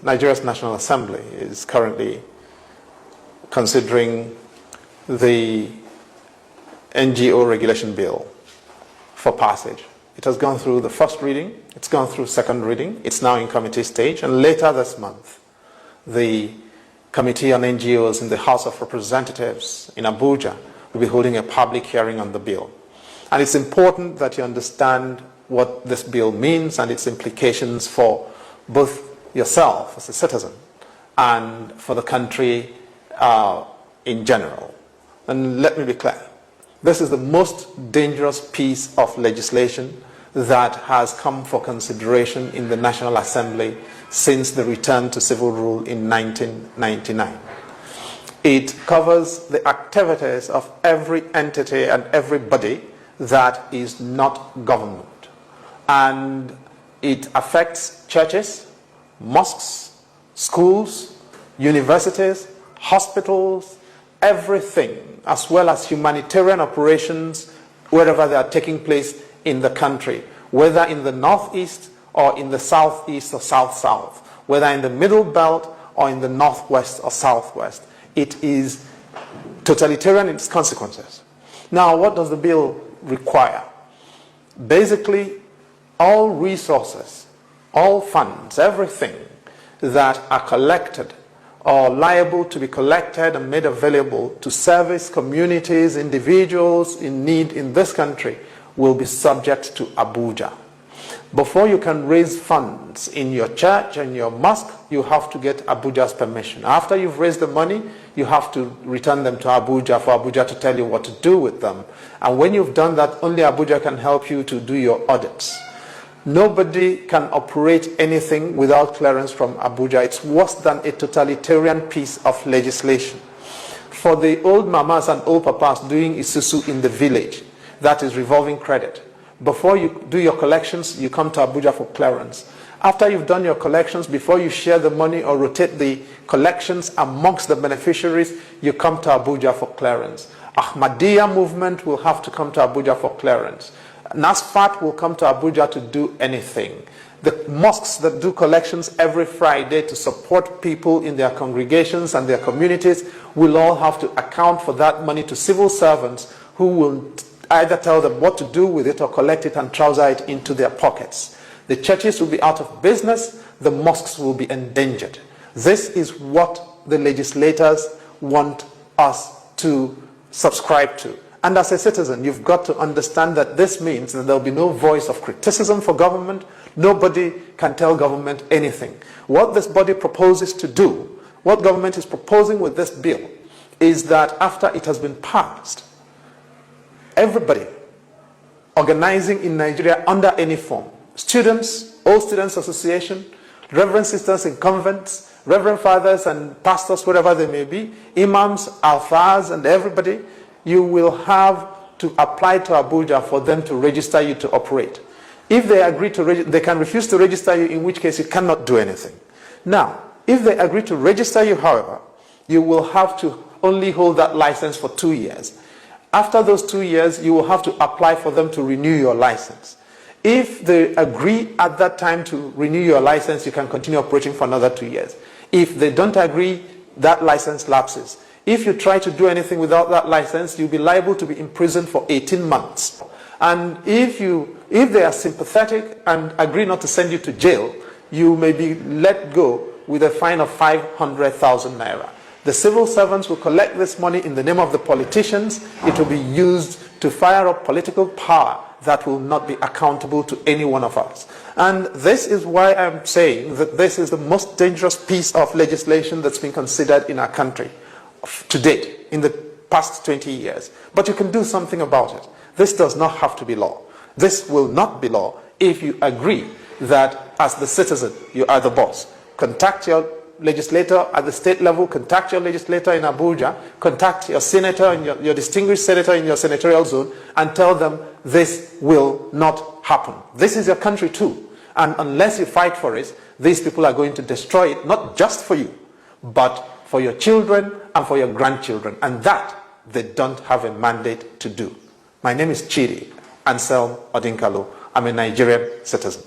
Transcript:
Nigeria's National Assembly is currently considering the NGO Regulation Bill for passage. It has gone through the first reading, it's gone through second reading, it's now in committee stage, and later this month, the Committee on NGOs in the House of Representatives in Abuja will be holding a public hearing on the bill. And it's important that you understand what this bill means and its implications for both yourself as a citizen and for the country in general. And let me be clear, this is the most dangerous piece of legislation that has come for consideration in the National Assembly since the return to civil rule in 1999. It covers the activities of every entity and everybody that is not government. And it affects churches, mosques, schools, universities, hospitals, everything, as well as humanitarian operations wherever they are taking place in the country, whether in the northeast or in the southeast or south-south, whether in the middle belt or in the northwest or southwest. It is totalitarian in its consequences. Now, what does the bill require? Basically, all resources, all funds, everything that are collected or liable to be collected and made available to service communities, individuals in need in this country will be subject to Abuja. Before you can raise funds in your church and your mosque, you have to get Abuja's permission. After you've raised the money, you have to return them to Abuja for Abuja to tell you what to do with them. And when you've done that, only Abuja can help you to do your audits. Nobody can operate anything without clearance from Abuja. It's worse than a totalitarian piece of legislation. For the old mamas and old papas doing isusu in the village, that is revolving credit. Before you do your collections, you come to Abuja for clearance. After you've done your collections, before you share the money or rotate the collections amongst the beneficiaries, you come to Abuja for clearance. Ahmadiyya movement will have to come to Abuja for clearance. NASFAT will come to Abuja to do anything. The mosques that do collections every Friday to support people in their congregations and their communities will all have to account for that money to civil servants who will either tell them what to do with it or collect it and trouser it into their pockets. The churches will be out of business, the mosques will be endangered. This is what the legislators want us to subscribe to. And as a citizen, you've got to understand that this means that there'll be no voice of criticism for government. Nobody can tell government anything. What this body proposes to do, what government is proposing with this bill, is that after it has been passed, everybody organizing in Nigeria under any form, students, All Students Association, Reverend Sisters in convents, Reverend Fathers and pastors, whatever they may be, imams, alfas, and everybody, you will have to apply to Abuja for them to register you to operate. If they agree to register, they can refuse to register you, in which case you cannot do anything. Now, if they agree to register you, however, you will have to only hold that license for 2 years. After those 2 years, you will have to apply for them to renew your license. If they agree at that time to renew your license, you can continue operating for another 2 years. If they don't agree, that license lapses. If you try to do anything without that license, you'll be liable to be imprisoned for 18 months. And if they are sympathetic and agree not to send you to jail, you may be let go with a fine of 500,000 naira. The civil servants will collect this money in the name of the politicians. It will be used to fire up political power that will not be accountable to any one of us. And this is why I'm saying that this is the most dangerous piece of legislation that's been considered in our country to date, in the past 20 years. But you can do something about it. This does not have to be law. This will not be law if you agree that as the citizen, you are the boss. Contact your legislator at the state level, contact your legislator in Abuja, contact your senator and your distinguished senator in your senatorial zone and tell them this will not happen. This is your country too. And unless you fight for it, these people are going to destroy it, not just for you, but for your children and for your grandchildren. And that they don't have a mandate to do. My name is Chidi Anselm Odinkalo. I'm a Nigerian citizen.